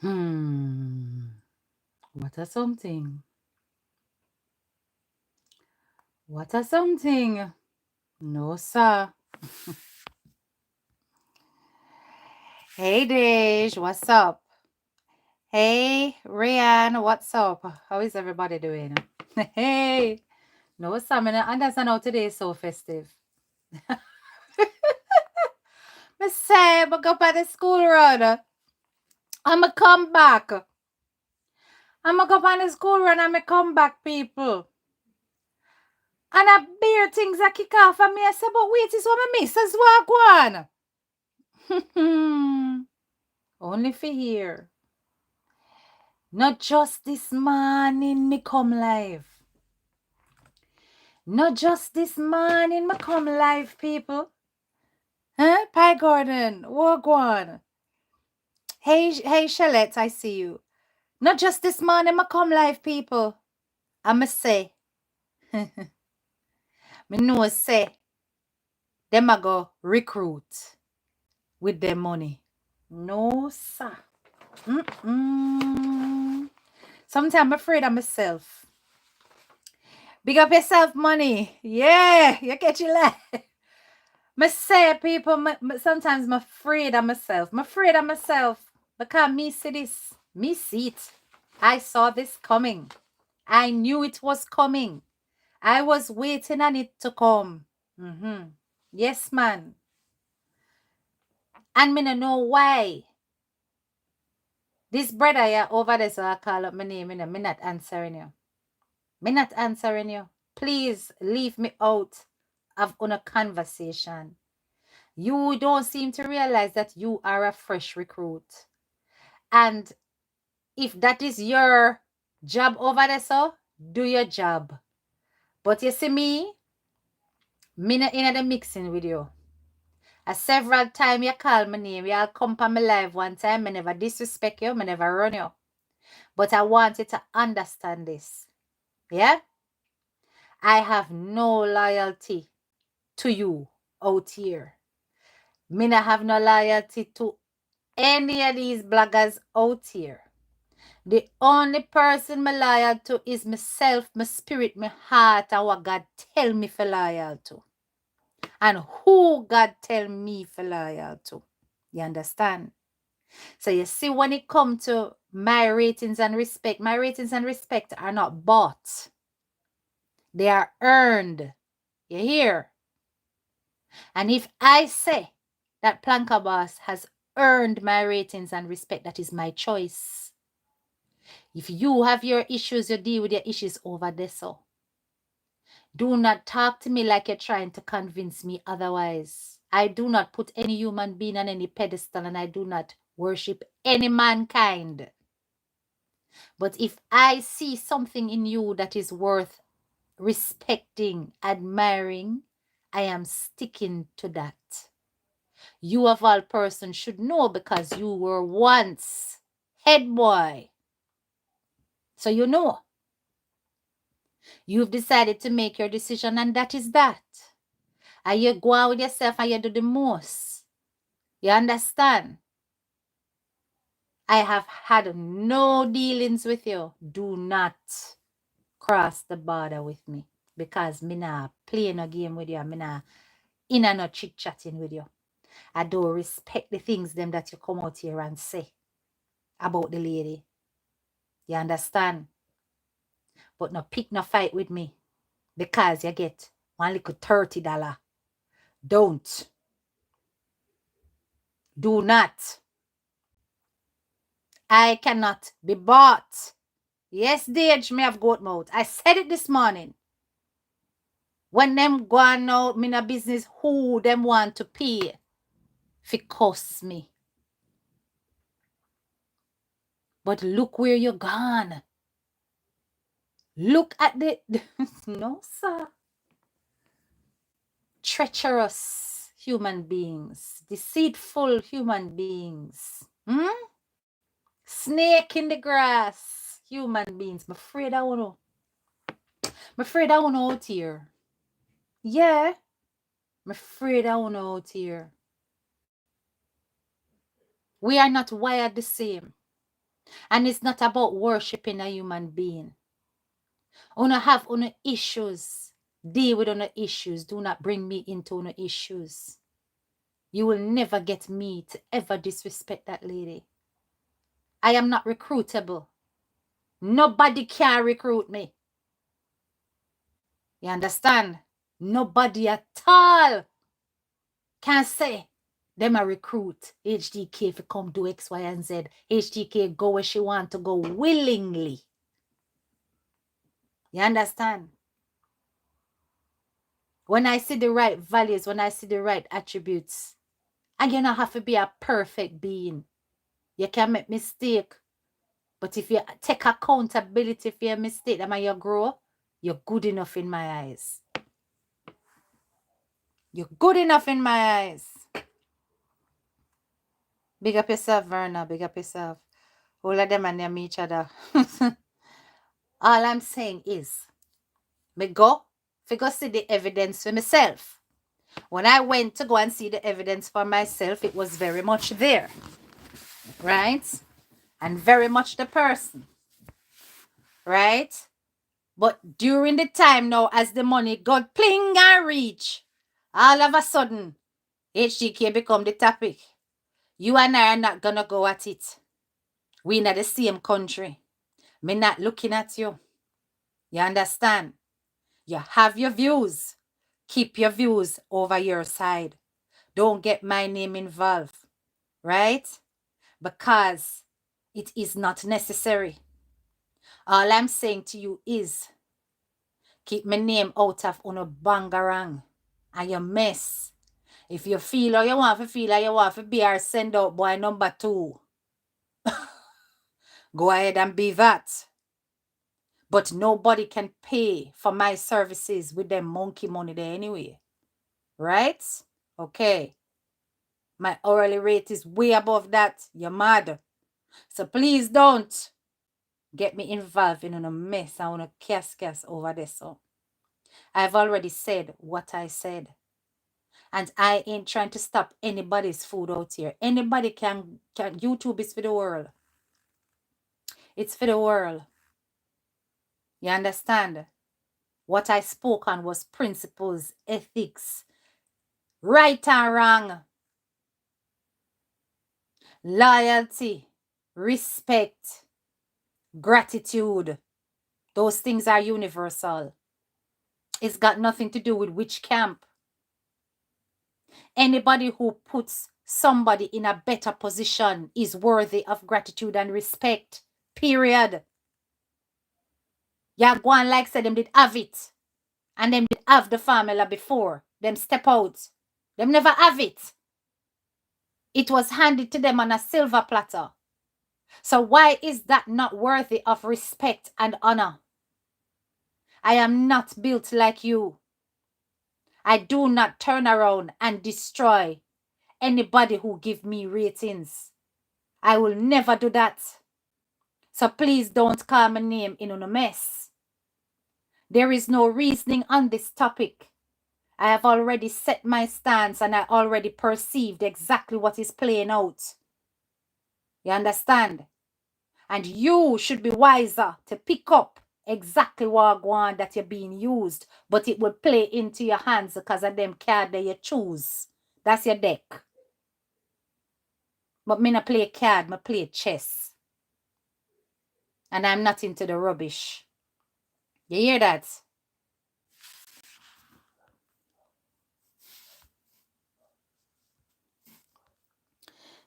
Hmm. What a something. What a something. No, sir. Hey, Dej, what's up? Hey, Rian, what's up? How is everybody doing? Hey, no, sir, I don't understand how today is so festive. Me say, I go by the school run. I'ma come back. I'ma go by the school run and me come back, people. And I beer things that kick off and me I say, but wait, is what me miss as walk one. Only for here. Not just this morning me come live. Not just this morning me come live, people. Huh? Pie Gordon, walk one. Hey, Shalette, I see you. Not just this morning me come live, people. I'ma say. Me know say. Them a go recruit with their money. No, sir. Sometimes I'm afraid of myself. Big up yourself, money. Yeah, you catch your laugh. Me say, people, sometimes I'm afraid of myself. I'm afraid of myself because me see this. Me see it. I saw this coming. I knew it was coming. I was waiting on it to come. Yes, man. And me no know why. This brother here over there, so I call up my name, me not answering you. Me not answering you. Please leave me out of a conversation. You don't seem to realize that you are a fresh recruit. And if that is your job over there, so do your job. But you see me not in the mixing with you. Several times you call my name, you all come on my live one time, I never disrespect you, I never run you. But I want you to understand this. Yeah? I have no loyalty to you out here. Me not have no loyalty to any of these bloggers out here. The only person me loyal to is myself, my spirit, my heart, and what God tell me for loyal to. And who God tell me for loyal to. You understand? So you see, when it comes to my ratings and respect, my ratings and respect are not bought. They are earned. You hear? And if I say that Planka Boss has earned my ratings and respect, that is my choice. If you have your issues, you deal with your issues over there. So do not talk to me like you're trying to convince me otherwise. I do not put any human being on any pedestal, and I do not worship any mankind. But if I see something in you that is worth respecting, admiring, I am sticking to that. You of all persons should know because you were once head boy. So you know. You've decided to make your decision, and that is that. And you go out with yourself and you do the most. You understand? I have had no dealings with you. Do not cross the border with me because me not play no game with you. Me not in and no chit-chatting with you. I don't respect the things them that you come out here and say about the lady. You understand? But no pick no fight with me because you get one little $30. Don't. Do not. I cannot be bought. Yes, Dage, me have goat mouth. I said it this morning. When them go on out, me na business who them want to pay fi cost me. But look where you gone. Look at the no, sir. Treacherous human beings, deceitful human beings. Snake in the grass, human beings. I'm afraid I wanna. I'm afraid I wanna out here. Yeah, I'm afraid I wanna out here. We are not wired the same. And it's not about worshiping a human being. Una have una issues. Deal with una issues. Do not bring me into una issues. You will never get me to ever disrespect that lady. I am not recruitable. Nobody can recruit me. You understand? Nobody at all can say them a recruit HDK if you come do X, Y, and Z. HDK go where she want to go willingly. You understand? When I see the right values, when I see the right attributes, and you don't have to be a perfect being. You can make mistake. But if you take accountability for your mistake and you grow, you're good enough in my eyes. You're good enough in my eyes. Big up yourself, Verna. Big up yourself. All of them are near each other. All I'm saying is, me go see the evidence for myself. When I went to go and see the evidence for myself, it was very much there. Right? And very much the person. Right? But during the time now, as the money got pling and reach, all of a sudden, HDK become the topic. You and I are not gonna go at it. We in the same country. Me not looking at you. You understand? You have your views. Keep your views over your side. Don't get my name involved. Right? Because it is not necessary. All I'm saying to you is keep my name out of una bangarang and your mess. If you feel or you want to feel or you want to be our send out boy number 2, go ahead and be that. But nobody can pay for my services with them monkey money there anyway. Right? Okay. My hourly rate is way above that. You're mad. So please don't get me involved in a mess. I want to cas over this. So I've already said what I said. And I ain't trying to stop anybody's food out here. Anybody can YouTube is for the world. It's for the world. You understand? What I spoke on was principles, ethics, right and wrong, loyalty, respect, gratitude. Those things are universal. It's got nothing to do with which camp. Anybody who puts somebody in a better position is worthy of gratitude and respect. Period. Yeah, go on like said them did have it. And them did have the formula before. Them step out. Them never have it. It was handed to them on a silver platter. So why is that not worthy of respect and honor? I am not built like you. I do not turn around and destroy anybody who give me ratings. I will never do that. So please don't call my name in a mess. There is no reasoning on this topic. I have already set my stance and I already perceived exactly what is playing out. You understand? And you should be wiser to pick up exactly what going that you're being used, but it will play into your hands because of them card that you choose. That's your deck. But me not play card, me play chess. And I'm not into the rubbish. You hear that?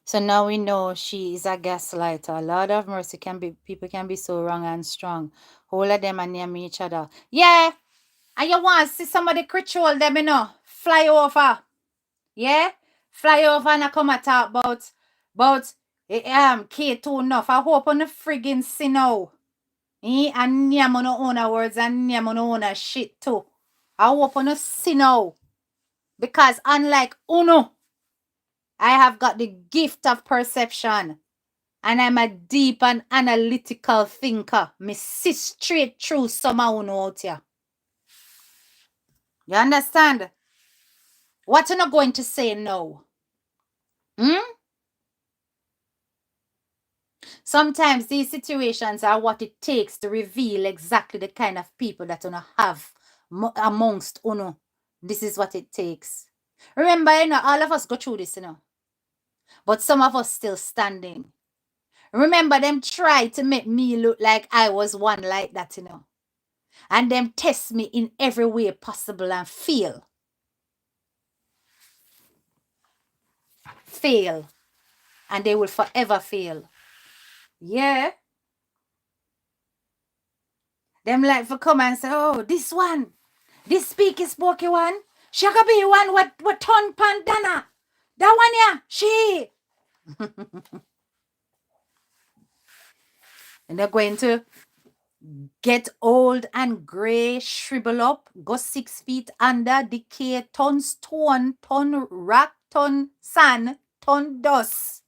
So now we know she is a gaslighter. Lord of mercy, people can be so wrong and strong. All of them are near each other. Yeah. And you want to see somebody control them, you know. Fly over. Yeah? Fly over and I come and talk about K2 enough. I hope on the friggin' see now. And name on own words and name on own shit too. I hope on the see now. Because unlike Uno, I have got the gift of perception. And I'm a deep and analytical thinker. Me see straight through some of Uno out here. You understand? What are you not going to say now? Sometimes these situations are what it takes to reveal exactly the kind of people that you have amongst you. This is what it takes. Remember, all of us go through this, but some of us still standing. Remember, them try to make me look like I was one like that, and them test me in every way possible and fail. And they will forever fail. Yeah. Them like for come and say, oh, this speaky spooky one, she could be one what ton pandana. That one, yeah, she. And they're going to get old and gray, shrivel up, go 6 feet under, decay, ton stone, ton rock, ton sand, ton dust.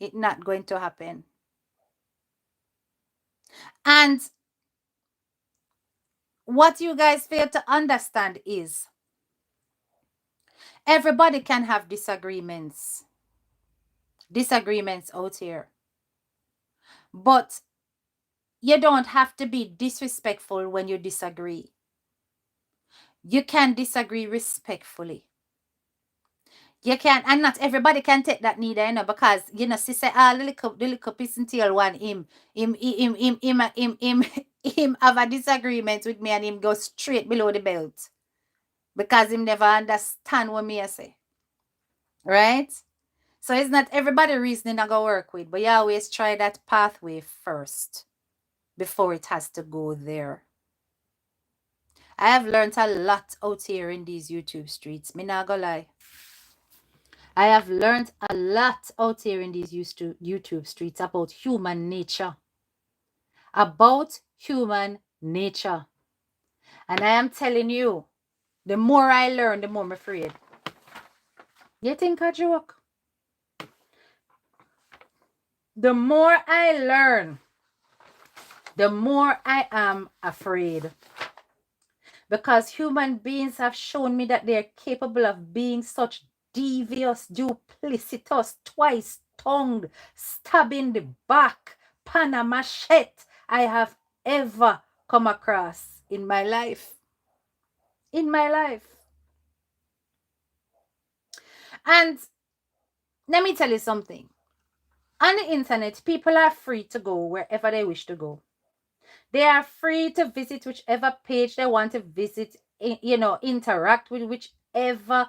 It's not going to happen. And what you guys fail to understand is everybody can have disagreements out here. But you don't have to be disrespectful when you disagree. You can disagree respectfully. You can, and not everybody can take that neither, because sister, the little piece and tail one, him have a disagreement with me and him go straight below the belt. Because him never understand what me I say. Right? So it's not everybody reasoning I go work with, but you always try that pathway first before it has to go there. I have learned a lot out here in these YouTube streets. Me not gonna lie. I have learned a lot out here in these YouTube streets about human nature. About human nature. And I am telling you, the more I learn, the more I'm afraid. You think I joke? The more I learn, the more I am afraid. Because human beings have shown me that they are capable of being such devious, duplicitous, twice-tongued, stabbing the back, Panama shit I have ever come across in my life. In my life. And let me tell you something. On the internet, people are free to go wherever they wish to go. They are free to visit whichever page they want to visit, interact with whichever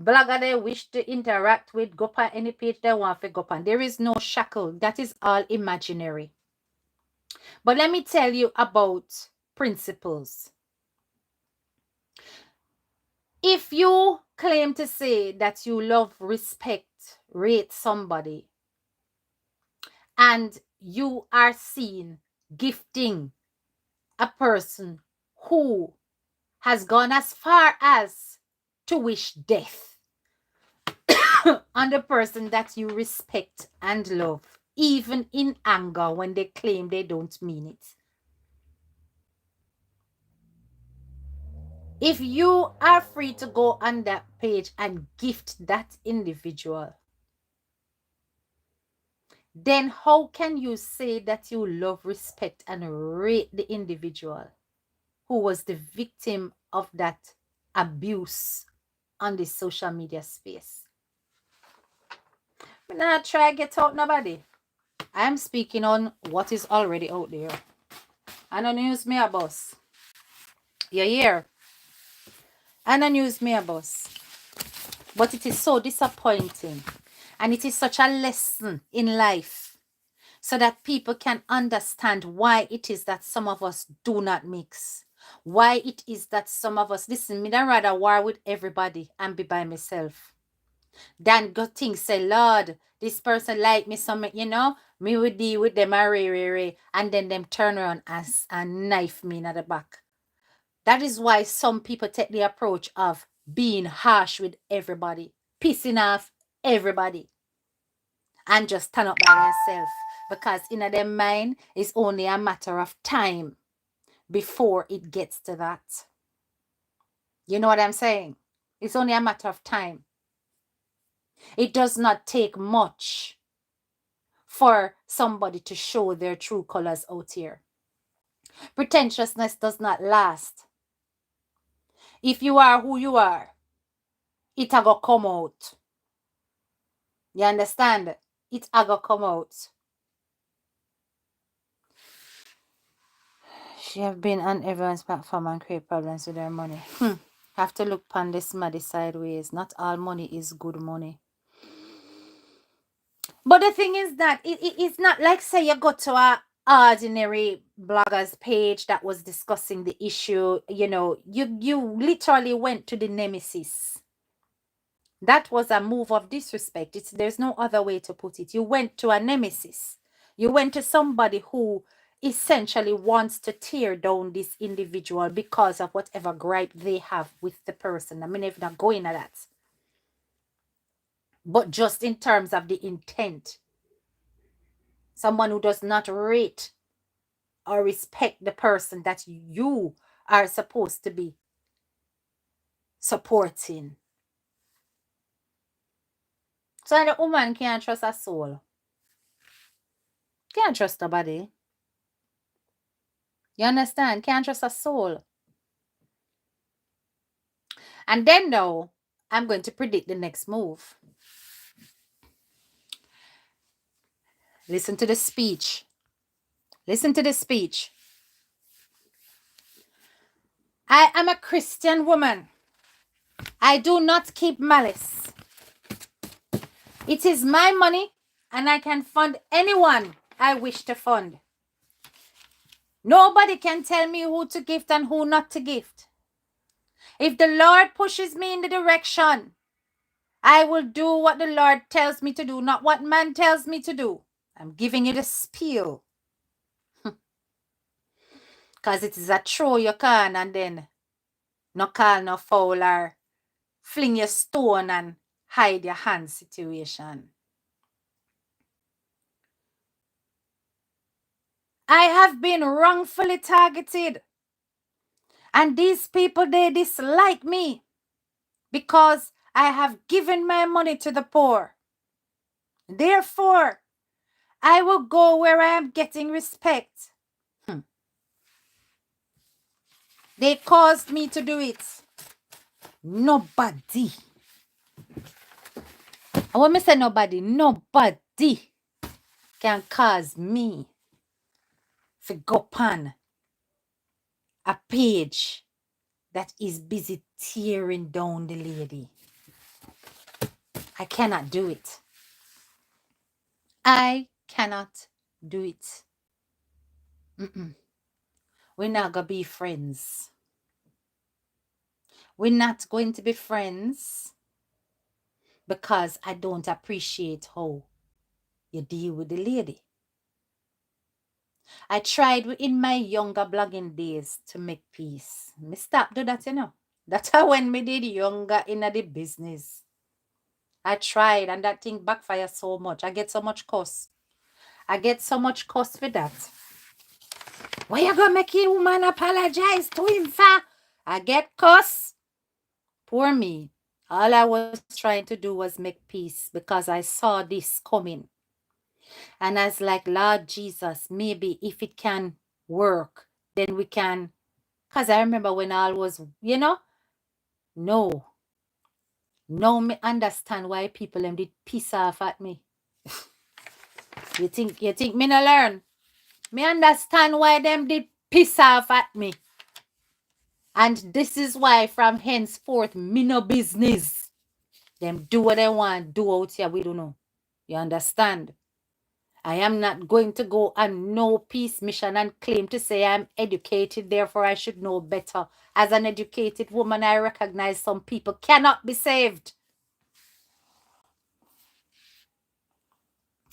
blogger they wish to interact with, go on any page they want to go on. There is no shackle. That is all imaginary. But let me tell you about principles. If you claim to say that you love, respect, rate somebody, and you are seen gifting a person who has gone as far as to wish death on the person that you respect and love, even in anger when they claim they don't mean it. If you are free to go on that page and gift that individual, then how can you say that you love, respect, and rate the individual who was the victim of that abuse on the social media space? I'm not try to get out nobody. I'm speaking on what is already out there. I don't use me a boss. You hear? I don't use me a boss. But it is so disappointing. And it is such a lesson in life. So that people can understand why it is that some of us do not mix. Why it is that some of us, listen, me don't rather war with everybody and be by myself. Than go think, say, Lord, this person like me, some, me would deal with them, and then them turn around and knife me in the back. That is why some people take the approach of being harsh with everybody, pissing off everybody, and just stand up by themselves. Because in their mind, it's only a matter of time before it gets to that. You know what I'm saying? It's only a matter of time. It does not take much for somebody to show their true colors out here. Pretentiousness does not last. If you are who you are, it a go come out. You understand? It a go come out. She have been on everyone's platform and create problems with her money. Have to look upon this money sideways. Not all money is good money. But the thing is that it's not like, say, you go to a ordinary blogger's page that was discussing the issue. You know, you literally went to the nemesis. That was a move of disrespect. There's no other way to put it. You went to a nemesis. You went to somebody who essentially wants to tear down this individual because of whatever gripe they have with the person. I mean, if not going at that. But just in terms of the intent. Someone who does not rate or respect the person that you are supposed to be supporting. So the woman can't trust her soul. Can't trust her body. You understand? Can't trust her soul. And then now, I'm going to predict the next move. Listen to the speech. Listen to the speech. I am a Christian woman. I do not keep malice. It is my money and I can fund anyone I wish to fund. Nobody can tell me who to gift and who not to gift. If the Lord pushes me in the direction, I will do what the Lord tells me to do, not what man tells me to do. I'm giving you the spiel. Because it is a throw you can and then no call no foul or fling your stone and hide your hand situation. I have been wrongfully targeted. And these people, they dislike me because I have given my money to the poor. Therefore, I will go where I am getting respect. They caused me to do it. Nobody. And when I say nobody can cause me to go on a page that is busy tearing down the lady. I cannot do it. I cannot do it. We're not going to be friends. We're not going to be friends because I don't appreciate how you deal with the lady. I tried in my younger blogging days to make peace. Me stop do that, you know. That's how when me did younger in the business. I tried and that thing backfire so much. I get so much cuss. I get so much cuss for that. Why you gonna make a woman apologize to him for? I get cuss. Poor me. All I was trying to do was make peace because I saw this coming. And I was like, Lord Jesus, maybe if it can work, then we can. Because I remember when I was, you know, no. Now me understand why people them did piss off at me. You think me no learn? Me understand why them did piss off at me. And this is why from henceforth, me no business. Them do what they want, do out here, we don't know. You understand? I am not going to go on no peace mission and claim to say I'm educated, therefore I should know better. As an educated woman, I recognize some people cannot be saved.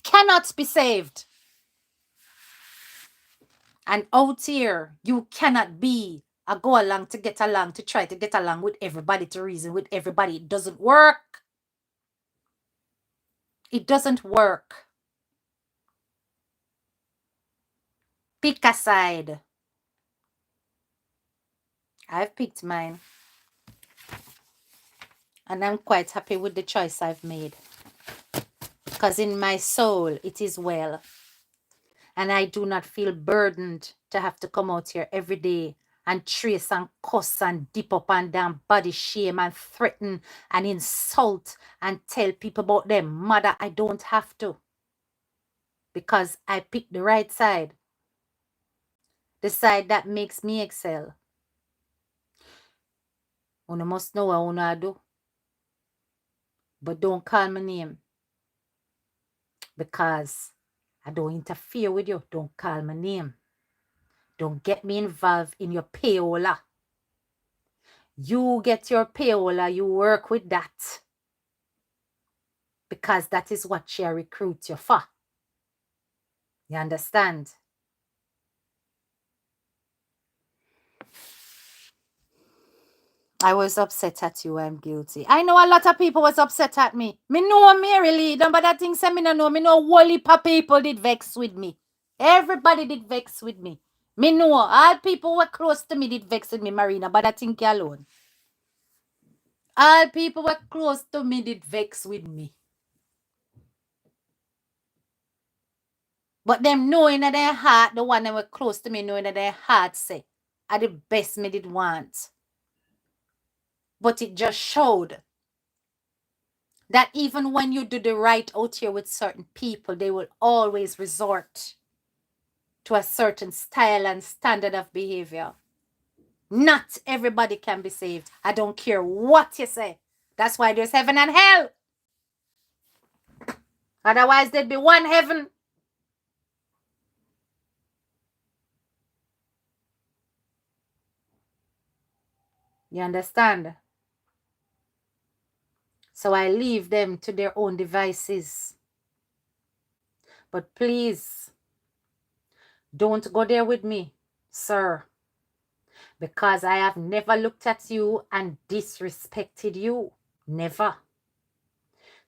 Cannot be saved. And out here, you cannot be a go along to get along, to try to get along with everybody, to reason with everybody. It doesn't work. It doesn't work. Pick a side. I've picked mine. And I'm quite happy with the choice I've made. Because because in my soul it is well. And I do not feel burdened to have to come out here every day and trace and cuss and dip up and down, body shame and threaten and insult and tell people about their mother. I don't have to, because I pick the right side, the side that makes me excel. Una must know what una do, but don't call my name, because I don't interfere with you. Don't call my name. Don't get me involved in your payola. You get your payola, you work with that, because that is what she recruit you for. You understand? I was upset at you. I'm guilty. I know a lot of people was upset at me. Me know Mary Lee, but that thing say me no know. Me know whole heap of people did vex with me. Everybody did vex with me. Me know all people were close to me did vex with me, Marina, but I think you alone. All people were close to me did vex with me. But them knowing that their heart, the one that were close to me, knowing that their heart say, are the best me did want. But it just showed that even when you do the right out here with certain people, they will always resort to a certain style and standard of behavior. Not everybody can be saved. I don't care what you say. That's why there's heaven and hell. Otherwise, there'd be one heaven. You understand? So I leave them to their own devices. But please, don't go there with me, sir, because I have never looked at you and disrespected you. Never.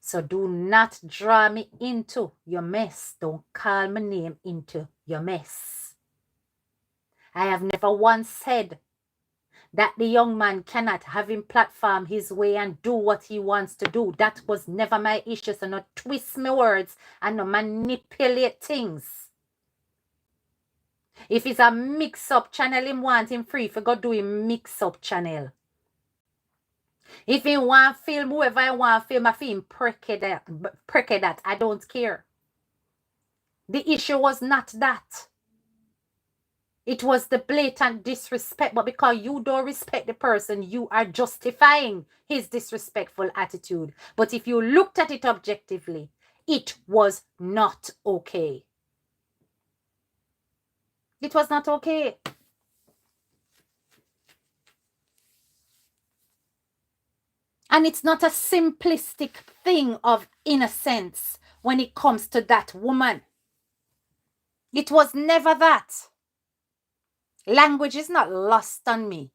So do not draw me into your mess. Don't call my name into your mess. I have never once said that the young man cannot have him platform his way and do what he wants to do. That was never my issue. So not twist my words and not manipulate things. If it's a mix-up channel, him want him free for go do him mix-up channel. If he want film, whoever I want film, I film prick that. I don't care. The issue was not that. It was the blatant disrespect, but because you don't respect the person, you are justifying his disrespectful attitude. But if you looked at it objectively, it was not okay. It was not okay. And it's not a simplistic thing of innocence when it comes to that woman. It was never that. Language is not lost on me.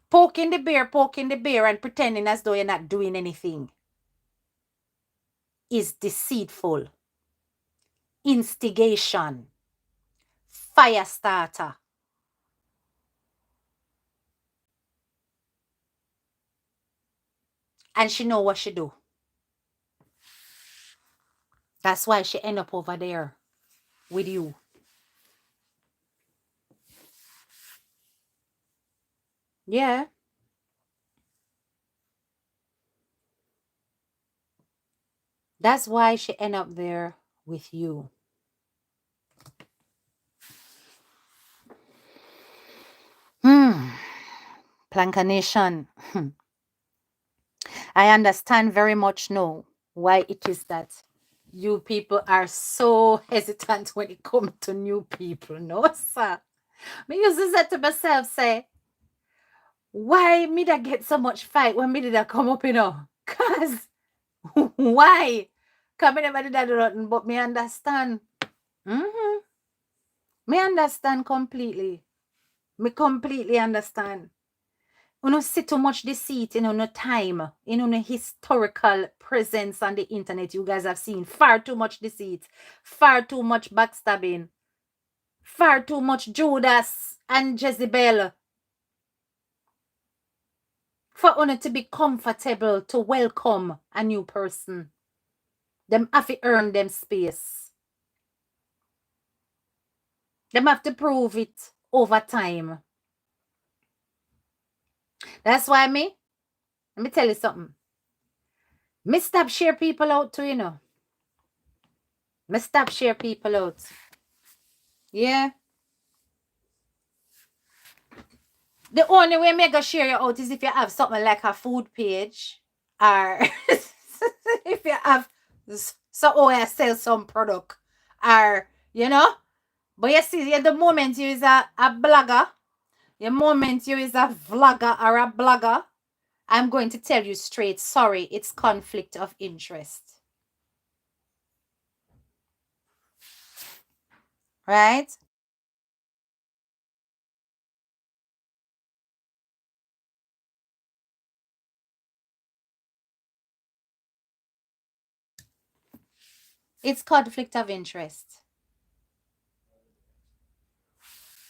Poking the bear and pretending as though you're not doing anything is deceitful. Instigation. Fire starter. And she know what she do. That's why she end up over there with you. Yeah. That's why she end up there with you. Planka Nation. I understand very much now why it is that you people are so hesitant when it comes to new people. No, sir. Me used to say to myself, say, why me that get so much fight when me did that come up, you know? Cause why? Cause me never did that do nothing, but me understand. Me understand completely. Me completely understand. You know, see too much deceit in no time, in no historical presence on the internet. You guys have seen far too much deceit, far too much backstabbing, far too much Judas and Jezebel. For una to be comfortable to welcome a new person. Them have to earn them space. Them have to prove it over time. That's why let me tell you something. Me stop share people out too, you know. Me stop share people out. Yeah. The only way me go share you out is if you have something like a food page or if you have I sell some product or, you know. But you see, the moment you is a blogger, the moment you is a vlogger or a blogger, I'm going to tell you straight, sorry, it's conflict of interest. Right? It's conflict of interest.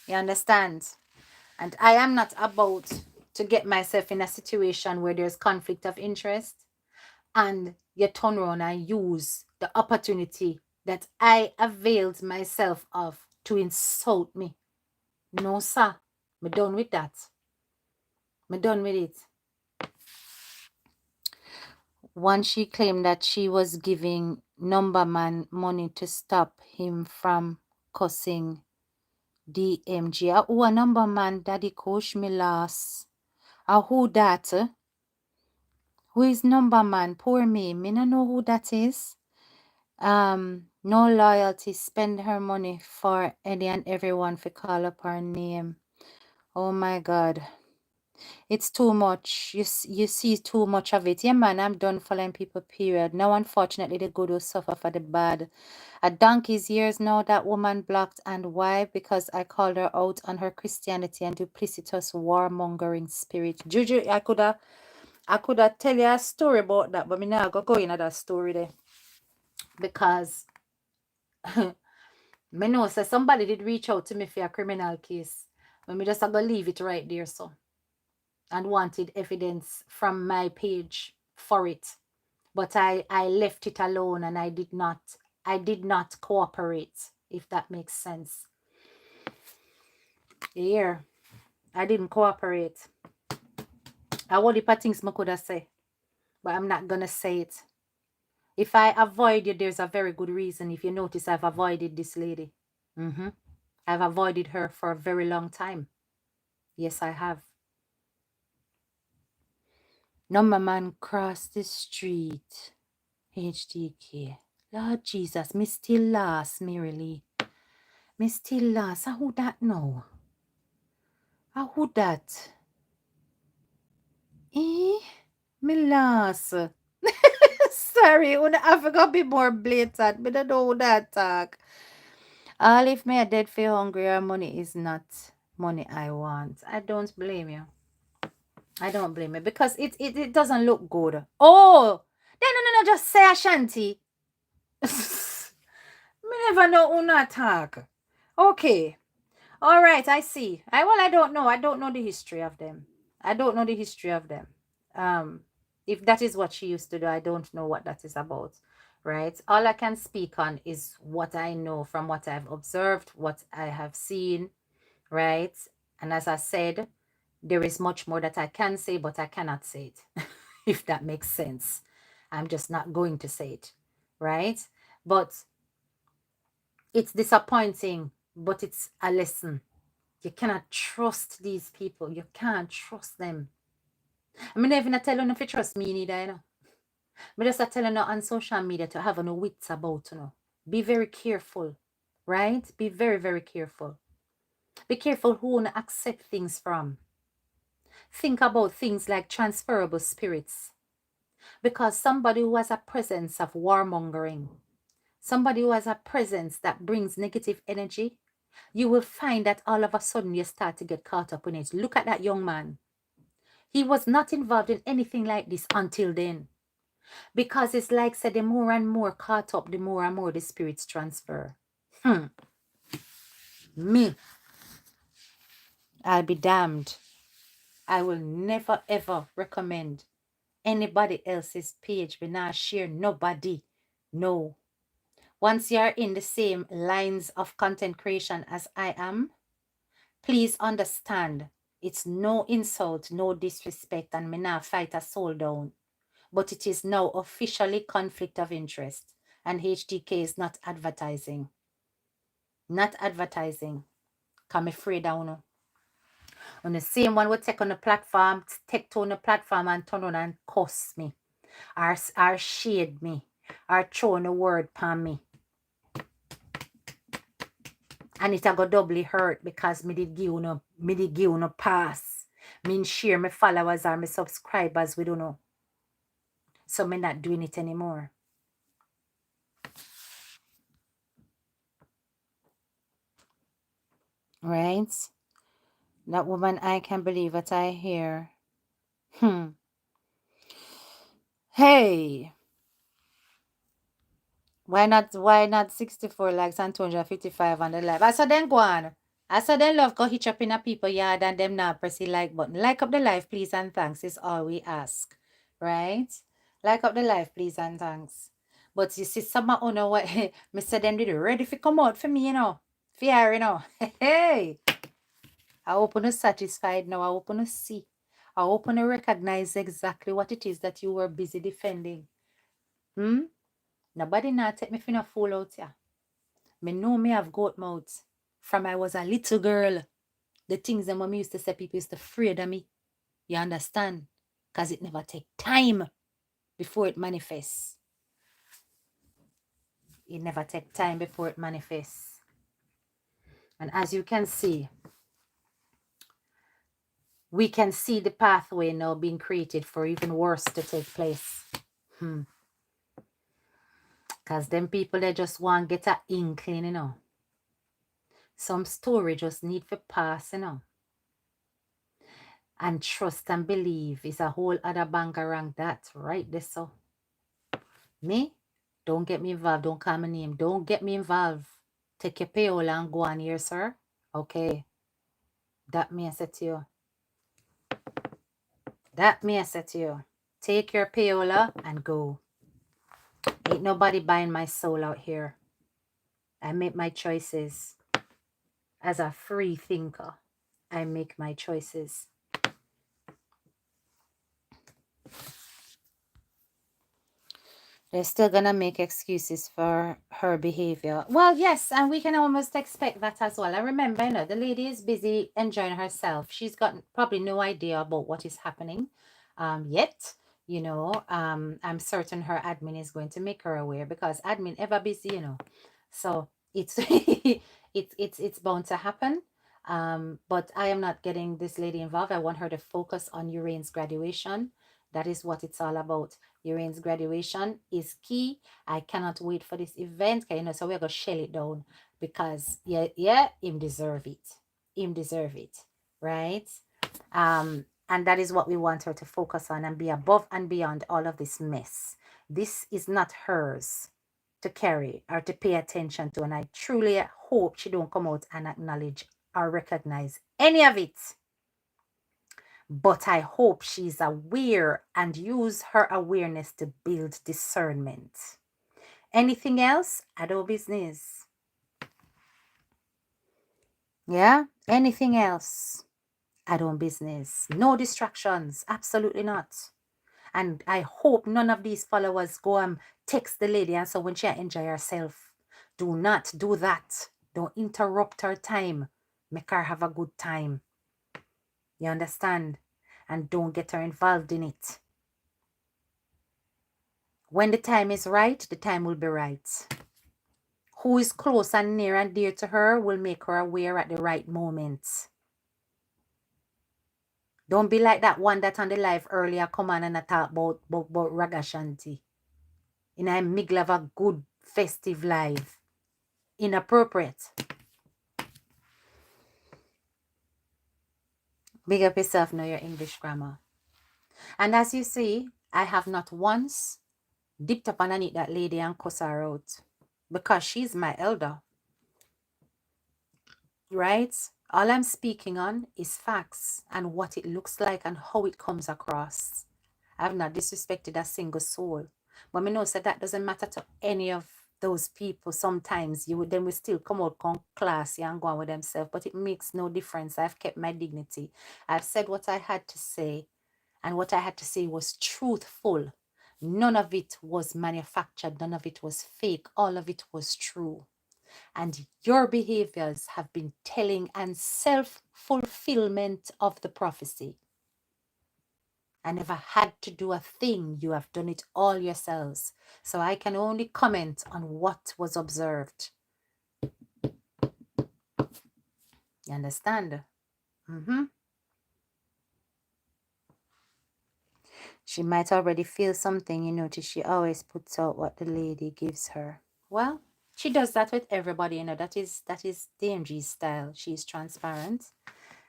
You understand? And I am not about to get myself in a situation where there's conflict of interest and you turn around and use the opportunity that I availed myself of to insult me. No, sir. I'm done with that. I'm done with it. Once she claimed that she was giving number man money to stop him from cussing DMG. Who a number man daddy coach me last. Who that? Who is number man? Poor me. Me no know who that is. No loyalty. Spend her money for any and everyone for call up her name. Oh my God. It's too much. You see too much of it. Yeah, man, I'm done following people, period. Now, unfortunately, the good will suffer for the bad. A donkey's years now, that woman blocked. And why? Because I called her out on her Christianity and duplicitous warmongering spirit. Juju, I coulda tell you a story about that, but me now go into that story there. Because me know say somebody did reach out to me for a criminal case. But me just go leave it right there, so. And wanted evidence from my page for it. But I left it alone and I did not cooperate, if that makes sense. Yeah, I didn't cooperate. I what if things I could have said, but I'm not gonna say it. If I avoid you, there's a very good reason. If you notice, I've avoided this lady. I've avoided her for a very long time. Yes, I have. Number man crossed the street. HDK. Lord Jesus, me still lost, Mary. Me still lost. Who that know? Who that? Me lost. Sorry, I have to be more blatant. But I don't know who that talk. All if me are dead for hungry or money is not money I want. I don't blame you. I don't blame you because it doesn't look good. Oh, then no, just say Ashanti. Me never know who not talk. Okay. All right, I see. I don't know. I don't know the history of them. I don't know the history of them. If that is what she used to do, I don't know what that is about. Right? All I can speak on is what I know from what I've observed, what I have seen, right? And as I said, there is much more that I can say, but I cannot say it, if that makes sense. I'm just not going to say it, right? But it's disappointing, but it's a lesson. You cannot trust these people. You can't trust them. I mean, even I tell you if you trust me neither, you know. I just tell you on social media to have no wits about, you know. Be very careful, right? Be very, very careful. Be careful who you accept things from. Think about things like transferable spirits. Because somebody who has a presence of warmongering, somebody who has a presence that brings negative energy, you will find that all of a sudden you start to get caught up in it. Look at that young man. He was not involved in anything like this until then. Because it's like, say, the more and more caught up, the more and more the spirits transfer. Me, I'll be damned. I will never ever recommend anybody else's page. We not share nobody. No. Once you are in the same lines of content creation as I am, please understand it's no insult, no disrespect, and me not fight a soul down. But it is now officially conflict of interest, and HTK is not advertising. Not advertising. Come afraid down. On the same one we take on the platform, take to on the platform and turn on and cuss me, or shade me, or throw on a word pan me. And it a go doubly hurt because me did give you no pass. Me share my followers or my subscribers, we don't know. So me not doing it anymore. Right? That woman, I can't believe what I hear. Hey. Why not 64 likes and 255 on the live? I saw them go on. I saw them love go hitch up in a people yard and them now press the like button. Like up the live, please and thanks is all we ask. Right? Like up the live, please and thanks. But you see, some of know what me said them did ready to come out for me, you know. Fear, you know. Hey. I open to satisfied now. I open to see. I open to recognize exactly what it is that you were busy defending. Nobody not take me for no fool out here. Me know me have goat mouth. From I was a little girl. The things that mommy used to say, people used to afraid of me. You understand? Because it never take time before it manifests. It never take time before it manifests. And as you can see, we can see the pathway now being created for even worse to take place. Because them people, they just want to get a inkling, you know. Some story just need to pass, you know. And trust and believe is a whole other bangarang that right there. So me, don't get me involved. Don't call my name. Don't get me involved. Take your payola and go on here, sir. Okay. That me I say to you. That me I say to you. Take your payola and go. Ain't nobody buying my soul out here. I make my choices. As a free thinker, I make my choices. They're still gonna make excuses for her behavior. Well, yes, and we can almost expect that as well. I remember, you know, the lady is busy enjoying herself. She's got probably no idea about what is happening yet. You know, I'm certain her admin is going to make her aware because admin ever busy, you know. So it's it's bound to happen. But I am not getting this lady involved. I want her to focus on Urane's graduation. That is what it's all about. Urane's graduation is key. I cannot wait for this event. You know, so we're gonna shell it down because him deserve it. Him deserve it, right? And that is what we want her to focus on and be above and beyond all of this mess. This is not hers to carry or to pay attention to, and I truly hope she don't come out and acknowledge or recognize any of it. But I hope she's aware and use her awareness to build discernment. Anything else? I do business. Yeah? Anything else? I don't business. No distractions. Absolutely not. And I hope none of these followers go and text the lady and so when she enjoy herself. Do not do that. Don't interrupt her time. Make her have a good time. You understand? And don't get her involved in it. When the time is right, the time will be right. Who is close and near and dear to her will make her aware at the right moment. Don't be like that one that on the live earlier come on and talk about Ragashanti. In a middle of a good festive live. Inappropriate. Big up yourself, know your English grammar. And as you see, I have not once dipped up underneath that lady and cuss her out. Because she's my elder. Right? All I'm speaking on is facts and what it looks like and how it comes across. I've not disrespected a single soul. But me know so that doesn't matter to any of those people. Sometimes you would then will still come out classy and go on with themselves. But it makes no difference. I've kept my dignity. I've said what I had to say. And what I had to say was truthful. None of it was manufactured. None of it was fake. All of it was true. And your behaviors have been telling and self-fulfillment of the prophecy. I never had to do a thing. You have done it all yourselves. So I can only comment on what was observed. You understand? She might already feel something. You notice she always puts out what the lady gives her. Well, she does that with everybody. You know, that is Danger's style. She's transparent.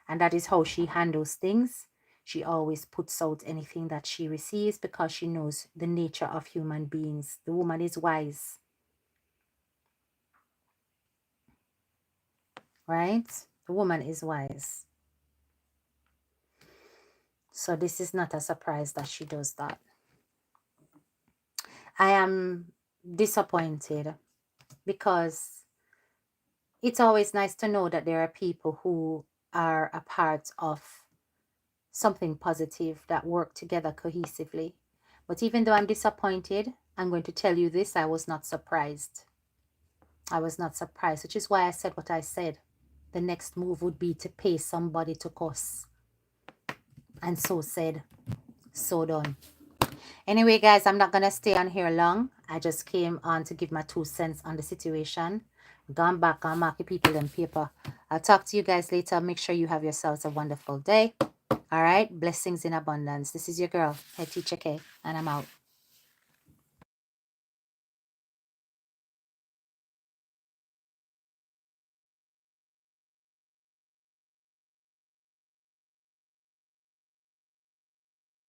And that is how she handles things. She always puts out anything that she receives because she knows the nature of human beings. The woman is wise. Right? The woman is wise. So this is not a surprise that she does that. I am disappointed because it's always nice to know that there are people who are a part of something positive that work together cohesively. But even though I'm disappointed, I'm going to tell you this, I was not surprised. I was not surprised, which is why I said what I said. The next move would be to pay somebody to cuss. And so said, so done. Anyway, guys, I'm not going to stay on here long. I just came on to give my 2 cents on the situation. Gone back and mark the people in paper. I'll talk to you guys later. Make sure you have yourselves a wonderful day. All right. Blessings in abundance. This is your girl, Head Teacher K, and I'm out.